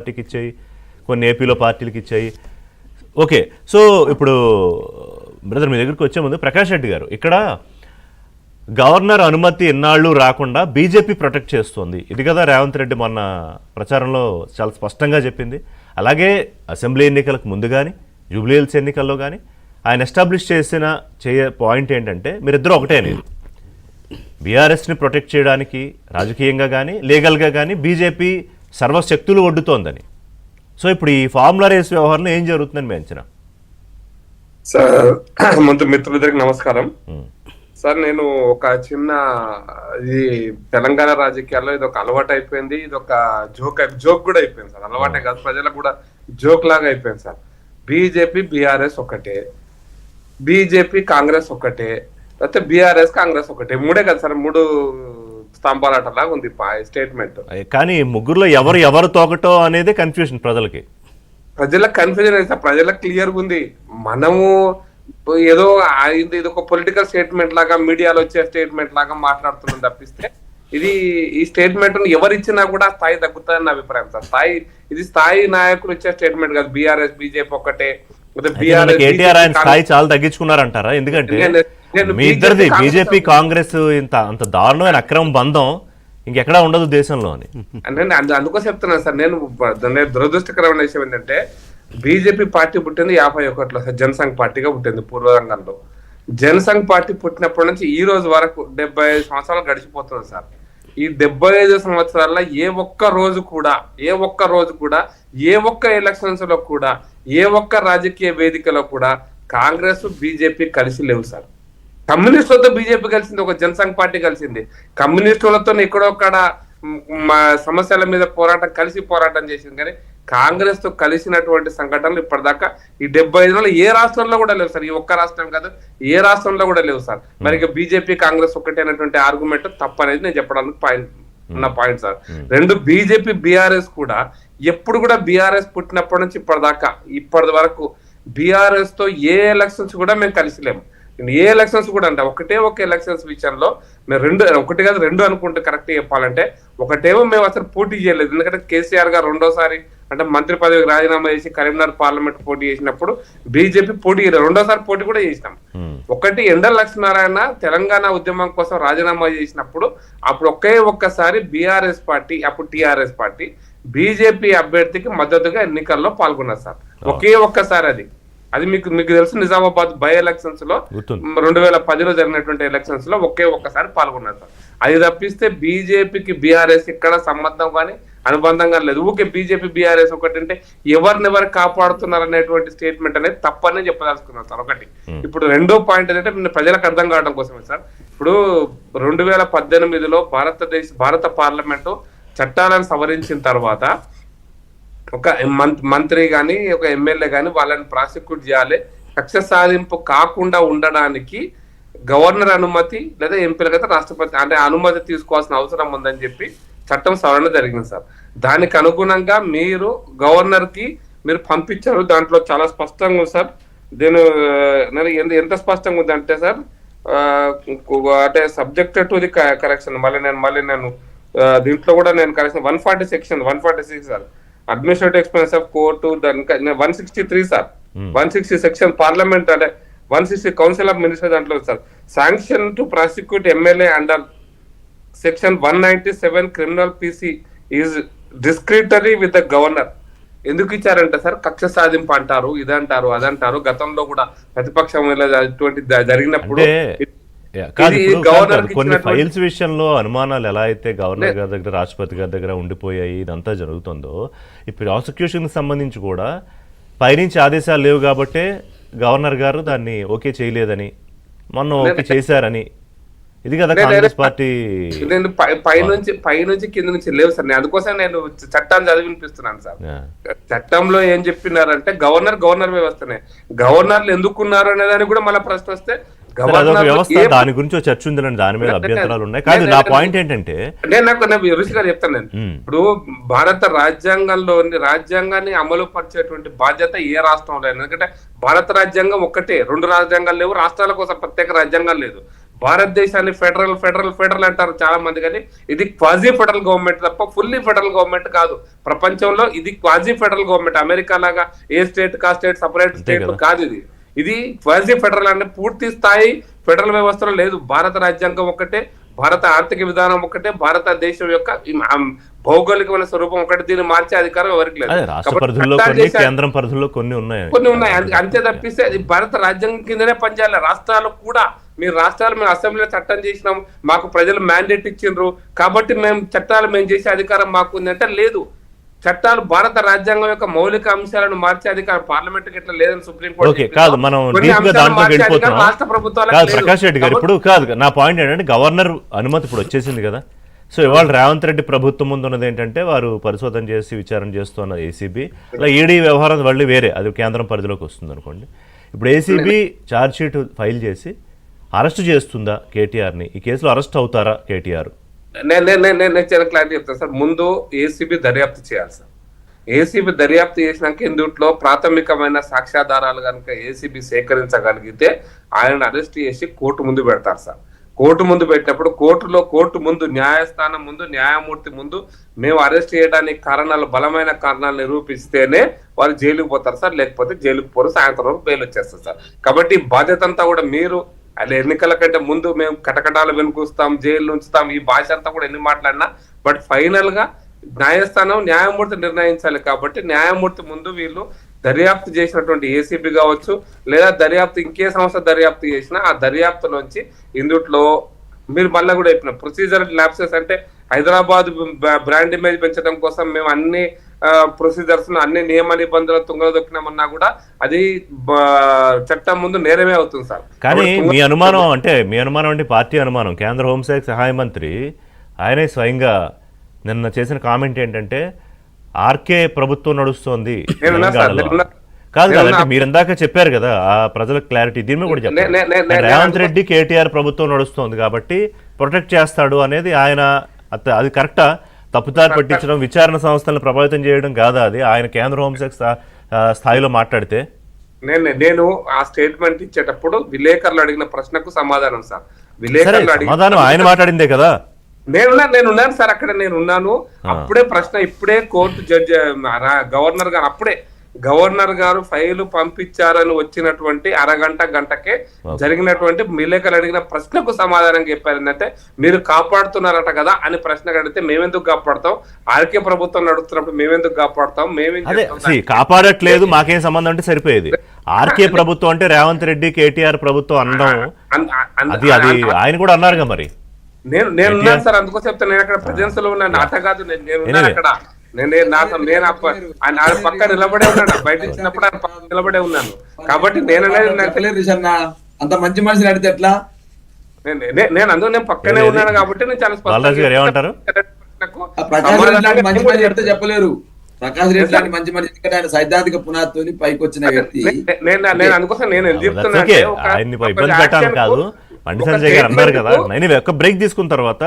పార్టీకి ఇచ్చాయి, కొన్ని ఏపీలో పార్టీలకు ఇచ్చాయి. ఓకే, సో ఇప్పుడు బ్రదర్ మీ దగ్గరికి వచ్చే ముందు ప్రకాష్ రెడ్డి గారు, ఇక్కడ గవర్నర్ అనుమతి ఎన్నాళ్ళు రాకుండా బీజేపీ ప్రొటెక్ట్ చేస్తుంది, ఇది కదా రేవంత్ రెడ్డి మొన్న ప్రచారంలో చాలా స్పష్టంగా చెప్పింది. అలాగే అసెంబ్లీ ఎన్నికలకు ముందు కానీ జూబ్లీ హిల్స్ ఎన్నికల్లో కానీ ఆయన ఎస్టాబ్లిష్ చేసిన పాయింట్ ఏంటంటే మీరిద్దరూ ఒకటే అనేది, బీఆర్ఎస్ని ప్రొటెక్ట్ చేయడానికి రాజకీయంగా కానీ లీగల్గా కానీ బీజేపీ సర్వశక్తులు ఒడ్డుతోందని. సో ఇప్పుడు ఈ ఫార్ములా రేస్ వ్యవహారంలో ఏం జరుగుతుందని మీ అంచనా? సార్ ముందు మిత్రులందరికి నమస్కారం. సార్ నేను ఒక చిన్న ఇది తెలంగాణ రాజకీయాల్లో ఇది ఒక అలవాటు అయిపోయింది, ఇది ఒక జోక్ కూడా అయిపోయింది సార్. అలవాటే కాదు, ప్రజలకు కూడా జోక్ లాగా అయిపోయింది సార్. బీజేపీ బీఆర్ఎస్ ఒకటే, బీజేపీ కాంగ్రెస్ ఒకటే, లేకపోతే బీఆర్ఎస్ కాంగ్రెస్ ఒకటే, మూడే కదా సార్, మూడు స్తంభాలటలాగా ఉంది స్టేట్మెంట్. కానీ ముగ్గురులో ఎవరు తోకటో అనేది కన్ఫ్యూజన్ ప్రజలకి. ప్రజలకు కన్ఫ్యూజన్ అయితే ప్రజలకు క్లియర్గా ఉంది. మనము ఏదో ఇది ఒక పొలిటికల్ స్టేట్మెంట్ లాగా మీడియాలో వచ్చే స్టేట్మెంట్ లాగా మాట్లాడుతున్నాం తప్పిస్తే ఈ స్టేట్మెంట్ ఎవరు ఇచ్చినా కూడా స్థాయి తగ్గుతుందని నా అభిప్రాయం సార్. స్థాయి నాయకులు ఇచ్చే స్టేట్మెంట్ కాదు. బీఆర్ఎస్ బీజేపీ ఒకటే, స్థాయి చాలా తగ్గించుకున్నారంటారా? ఎందుకంటే మీ ఇద్దరిది బీజేపీ కాంగ్రెస్ అంత దారుణమైన అక్రమ బంధం ఇంకెక్కడా ఉండదు దేశంలో అని అందుకోసం చెప్తున్నాను సార్. నేను దురదృష్టకరమైన విషయం ఏంటంటే బీజేపీ పార్టీ పుట్టింది 51లో సార్, జనసంఘ్ పార్టీగా పుట్టింది పూర్వరంగంలో. జనసంఘ్ పార్టీ పుట్టినప్పటి నుంచి ఈ రోజు వరకు 75 సంవత్సరాలు గడిచిపోతుంది సార్. ఈ 75 సంవత్సరాల్లో ఏ ఒక్క రోజు కూడా ఏ ఒక్క ఎలక్షన్స్ లో కూడా ఏ ఒక్క రాజకీయ వేదికలో కూడా కాంగ్రెస్ బీజేపీ కలిసి లేవు సార్. కమ్యూనిస్టులతో బీజేపీ కలిసింది, ఒక జనసంఘ్ పార్టీ కలిసింది. కమ్యూనిస్టులతో ఎక్కడొక్కడ సమస్యల మీద కలిసి పోరాటం చేసింది. కానీ కాంగ్రెస్ తో కలిసినటువంటి సంఘటనలు ఇప్పటిదాకా ఈ 75లో ఏ రాష్ట్రంలో కూడా లేవు సార్. ఈ ఒక్క రాష్ట్రం కాదు, ఏ రాష్ట్రంలో కూడా లేవు సార్. మరి ఇక బీజేపీ కాంగ్రెస్ ఒకటే అనేటువంటి ఆర్గ్యుమెంట్ తప్పనేది నేను చెప్పడానికి పాయింట్ సార్. రెండు, బీజేపీ బీఆర్ఎస్ కూడా ఎప్పుడు కూడా బీఆర్ఎస్ పుట్టినప్పటి నుంచి ఇప్పటి వరకు బీఆర్ఎస్ తో ఏ ఎలక్షన్స్ కూడా మేము కలిసి లేము. ఏ ఎలక్షన్స్ కూడా అంటే ఒక ఎలక్షన్స్ విషయంలో మేము ఒకటి కాదు రెండు అనుకుంటే కరెక్ట్ చెప్పాలంటే, ఒకటేమో మేము అసలు పోటీ చేయలేదు. ఎందుకంటే కేసీఆర్ గారు రెండోసారి అంటే మంత్రి పదవికి రాజీనామా చేసి కరీంనగర్ పార్లమెంట్ పోటీ చేసినప్పుడు బీజేపీ పోటీ చేయలేదు, రెండోసారి పోటీ కూడా చేసినాం. ఒకటి ఎండల లక్ష్మీనారాయణ తెలంగాణ ఉద్యమం కోసం రాజీనామా చేసినప్పుడు అప్పుడు ఒక్కసారి బీఆర్ఎస్ పార్టీ, అప్పుడు టీఆర్ఎస్ పార్టీ బీజేపీ అభ్యర్థికి మద్దతుగా ఎన్నికల్లో పాల్గొన్నారు సార్. ఒక్కసారి అది మీకు తెలుసు. నిజామాబాద్ బై ఎలక్షన్స్ లో 2010లో జరిగినటువంటి ఎలక్షన్స్ లో ఒక్కసారి పాల్గొన్నారు సార్. అది తప్పిస్తే బీజేపీకి బీఆర్ఎస్ ఇక్కడ సంబంధం కానీ అనుబంధంగా లేదు. ఊకే బీజేపీ బీఆర్ఎస్ ఒకటంటే ఎవరినెవరు కాపాడుతున్నారు అనేటువంటి స్టేట్మెంట్ అనేది తప్పని చెప్పదలుచుకున్నారు సార్. ఒకటి. ఇప్పుడు రెండో పాయింట్ ఏంటంటే ప్రజలకు అర్థం కావడం కోసమే సార్. ఇప్పుడు 2018లో భారత పార్లమెంటు చట్టాలను సవరించిన తర్వాత ఒక మంత్రి కానీ ఒక ఎమ్మెల్యే కానీ వాళ్ళని ప్రాసిక్యూట్ చేయాలి, కక్ష సాధింపు కాకుండా ఉండడానికి గవర్నర్ అనుమతి లేదా ఎంపీలకైతే రాష్ట్రపతి అంటే అనుమతి తీసుకోవాల్సిన అవసరం ఉందని చెప్పి చట్టం సవరణ జరిగింది సార్. దానికి అనుగుణంగా గవర్నర్ కి మీరు పంపించారు. దాంట్లో చాలా స్పష్టంగా ఉంది సార్. ఎంత స్పష్టంగా ఉంది అంటే సార్, అంటే సబ్జెక్టెడ్ టు ది కరెక్షన్. మళ్ళీ నేను దీంట్లో కూడా నేను correction 140 section 146 sir, administrative expense of court. 163 sir, 160 section parliament అంటే 160 కౌన్సిల్ ఆఫ్ మినిస్టర్ దాంట్లో sir. Sanction to prosecute MLA under section 197 criminal PC is discretionary with the governor. ఎందుకు ఇచ్చారంటే sir, కక్ష సాధింపు అంటారు, ఇదంటారు, అదంటారు. గతంలో కూడా ప్రతిపక్షం అటువంటి జరిగినప్పుడు కొన్ని ఫైల్స్ విషయంలో అనుమానాలు ఎలా అయితే గవర్నర్ గారి దగ్గర రాష్ట్రపతి గారి దగ్గర ఉండిపోయాయి ఇదంతా జరుగుతుందో, ఈ ప్రాసిక్యూషన్ కి సంబంధించి కూడా పైనుంచి ఆదేశాలు లేవు కాబట్టే గవర్నర్ గారు దాన్ని ఓకే చేయలేదని, మొన్న ఓకే చేశారని, ఇది కదా కాంగ్రెస్ పార్టీ. పైనుంచి కింద నుంచి లేవు సార్. అందుకోసం నేను చట్టాన్ని చదివినిపిస్తున్నాను సార్. చట్టంలో ఏం చెప్పినారంటే గవర్నర్ వ్యవస్థనే. గవర్నర్లు ఎందుకున్నారు అనే దానికి కూడా మళ్ళీ ప్రశ్న వస్తే వ్యవస్థ దాని గురించి చర్చ ఉందండి, దాని మీద అభ్యంతరాలు ఉన్నాయి. కాదు, నా పాయింట్ ఏంటంటే ఋషి గారు చెప్తాను నేను. ఇప్పుడు భారత రాజ్యాంగాన్ని అమలు పరిచేటువంటి బాధ్యత ఏ రాష్ట్రంలో లేదు. ఎందుకంటే భారత రాజ్యాంగం ఒక్కటే, రెండు రాజ్యాంగాలు లేవు, రాష్ట్రాల కోసం ప్రత్యేక రాజ్యాంగం లేదు. భారతదేశాన్ని ఫెడరల్ ఫెడరల్ ఫెడరల్ అంటారు చాలా మంది, కానీ ఇది క్వాజీ ఫెడరల్ గవర్నమెంట్ తప్ప ఫుల్లీ ఫెడరల్ గవర్నమెంట్ కాదు. ప్రపంచంలో ఇది క్వాజీ ఫెడరల్ గవర్నమెంట్. అమెరికా లాగా ఏ స్టేట్ కా స్టేట్ సపరేట్ స్టేట్ కాదు. ఇది క్వాజీ ఫెడరల్ అంటే పూర్తి స్థాయి ఫెడరల్ వ్యవస్థలో లేదు. భారత రాజ్యాంగం ఒక్కటే, భారత ఆర్థిక విధానం ఒక్కటే, భారతదేశం యొక్క భౌగోళికమైన స్వరూపం ఒకటి. దీన్ని మార్చే అధికారం ఎవరికి లేదు. కేంద్రం పరిధిలో కొన్ని ఉన్నాయి. అంతే తప్పిస్తే అది భారత రాజ్యాంగం కిందనే పనిచేయాలి. రాష్ట్రాలు కూడా మీరు అసెంబ్లీలో చట్టం చేసినాం, మాకు ప్రజలు మ్యాండేట్ ఇచ్చిండ్రు కాబట్టి మేము చేసే అధికారం మాకు ఉంది అంటే లేదు. చట్టాలు భారత రాజ్యాంగం యొక్క మౌలిక అంశాలను మార్చే అధికారం పార్లమెంట్ ఇట్లా లేదని సుప్రీంకోర్టు కాదు. మనం రాష్ట్ర ప్రభుత్వాలకు ప్రకాష్ రెడ్డి గారు ఇప్పుడు కాదు. నా పాయింట్ ఏంటంటే గవర్నర్ అనుమతి ఇప్పుడు వచ్చేసింది కదా. సో ఇవాళ రేవంత్ రెడ్డి ప్రభుత్వం ముందు ఉన్నది ఏంటంటే వారు పరిశోధన చేసి విచారణ చేస్తున్న ఏసీబీ, అలా ఈడీ వ్యవహారం మళ్ళీ వేరే, అది కేంద్రం పరిధిలోకి వస్తుంది అనుకోండి. ఇప్పుడు ఏసీబీ ఛార్జ్ షీట్ ఫైల్ చేసి అరెస్ట్ చేస్తుందా కేటీఆర్ని? ఈ కేసులో అరెస్ట్ అవుతారా కేటీఆర్? నేను చాలా క్లారిటీ చెప్తాను సార్. ముందు ఏసీబీ దర్యాప్తు చేయాలి సార్. ఏసీబీ దర్యాప్తు చేసినాక ఇందుట్లో ప్రాథమికమైన సాక్ష్యాధారాలు కనుక ఏసీబీ సేకరించగలిగితే ఆయన అరెస్ట్ చేసి కోర్టు ముందు పెడతారు సార్. కోర్టు ముందు పెట్టినప్పుడు కోర్టు ముందు న్యాయస్థానం ముందు న్యాయమూర్తి ముందు మేము అరెస్ట్ చేయడానికి బలమైన కారణాలు నిరూపిస్తేనే వారు జైలుకు పోతారు సార్, లేకపోతే జైలుకు పోరు, సాయంత్రం వరకు బెయిల్ వచ్చేస్తారు సార్. కాబట్టి బాధ్యత అంతా కూడా మీరు అలా ఎన్నికల కంటే ముందు మేము కటకటాలు వెనుకూస్తాం, జైలు ఉంచుతాం, ఈ భాష అంతా కూడా ఎన్ని మాట్లాడినా బట్ ఫైనల్ గా న్యాయమూర్తి నిర్ణయించాలి. కాబట్టి న్యాయమూర్తి ముందు వీళ్ళు దర్యాప్తు చేసినటువంటి ఏసీబీ కావచ్చు, లేదా దర్యాప్తు ఇంకే సంస్థ దర్యాప్తు చేసినా ఆ దర్యాప్తులోంచి ఇందుట్లో మీరు మళ్ళీ కూడా చెప్పిన ప్రొసీజర్ ల్యాప్సెస్ అంటే హైదరాబాద్ బ్రాండ్ ఇమేజ్ పెంచడం కోసం మేము అన్ని ప్రొసీజర్స్ అన్ని నియమ నిబంధనలు తుంగలు దొక్కినామన్నా కూడా అది చట్టం ముందు నేరమే అవుతుంది సార్. కానీ మీ అనుమానం అంటే పార్టీ అనుమానం, కేంద్ర హోంశాఖ సహాయ మంత్రి ఆయనే స్వయంగా నిన్న చేసిన కామెంట్ ఏంటంటే ఆర్కే ప్రభుత్వం నడుస్తోంది కాదు కదంటే మీరు ఇందాక చెప్పారు కదా ఆ ప్రజలకు క్లారిటీ. దీని కూడా చెప్పారు రేవంత్ రెడ్డి కేటీఆర్ ప్రభుత్వం నడుస్తోంది కాబట్టి ప్రొటెక్ట్ చేస్తాడు అనేది ఆయన. అది కరెక్టా? తప్పుదారి పట్టించడం, విచారణ సంస్థలను ప్రభావితం చేయడం కాదా అది ఆయన కేంద్ర హోంశాఖ స్థాయిలో మాట్లాడితే? నేను ఆ స్టేట్మెంట్ ఇచ్చేటప్పుడు విలేకరులు అడిగిన ప్రశ్నకు సమాధానం సార్. విలేకరులు సమాధానం ఆయన మాట్లాడిందే కదా. నేనున్నాను సార్, అక్కడ నేనున్నాను. అప్పుడే ప్రశ్న ఇప్పుడే కోర్టు జడ్జి గవర్నర్ గారు ఫైలు పంపించారని వచ్చినటువంటి గంటకే జరిగినటువంటి విలేకరులు అడిగిన ప్రశ్నకు సమాధానం చెప్పారు. ఏంటంటే మీరు కాపాడుతున్నారట కదా అని ప్రశ్న అడిగితే మేమెందుకు కాపాడుతాం, ఆర్కే ప్రభుత్వం నడుస్తున్నప్పుడు మేమెందుకు కాపాడుతాం, కాపాడట్లేదు మాకేం సంబంధం అంటే సరిపోయేది. ఆర్కే ప్రభుత్వం అంటే రేవంత్ రెడ్డి కేటీఆర్ ప్రభుత్వం అనడం అది ఆయన కూడా అన్నారుగా. మరి నేను సార్ అందుకోసం చెప్తాను. నేను అక్కడ ప్రెజెన్స్ లో ఉన్నాను, అట కాదు. నేను అక్కడ ఆయన పక్క నిలబడే ఉన్నాను, బయట ఇచ్చినప్పుడు ఆయన పక్క నిలబడే ఉన్నాను. కాబట్టి అంత మంచి మనిషిని అడిగితే ఎట్లా? నేను పక్కనే ఉన్నాను కాబట్టి నేను చాలా ఏమంటారు మంచి మనిషి చెప్తే చెప్పలేరు. ప్రకాష్ రెడ్డి లాంటి మంచి మనిషి ఆయన సైద్ధాంతిక పునాదితో పైకి వచ్చిన వ్యక్తి. నేను అందుకోసం నేను ఇబ్బంది పెట్టాను కాదు. బండి సంజయ్ గారు అన్నారు కదా. నేను ఒక బ్రేక్ తీసుకున్న తర్వాత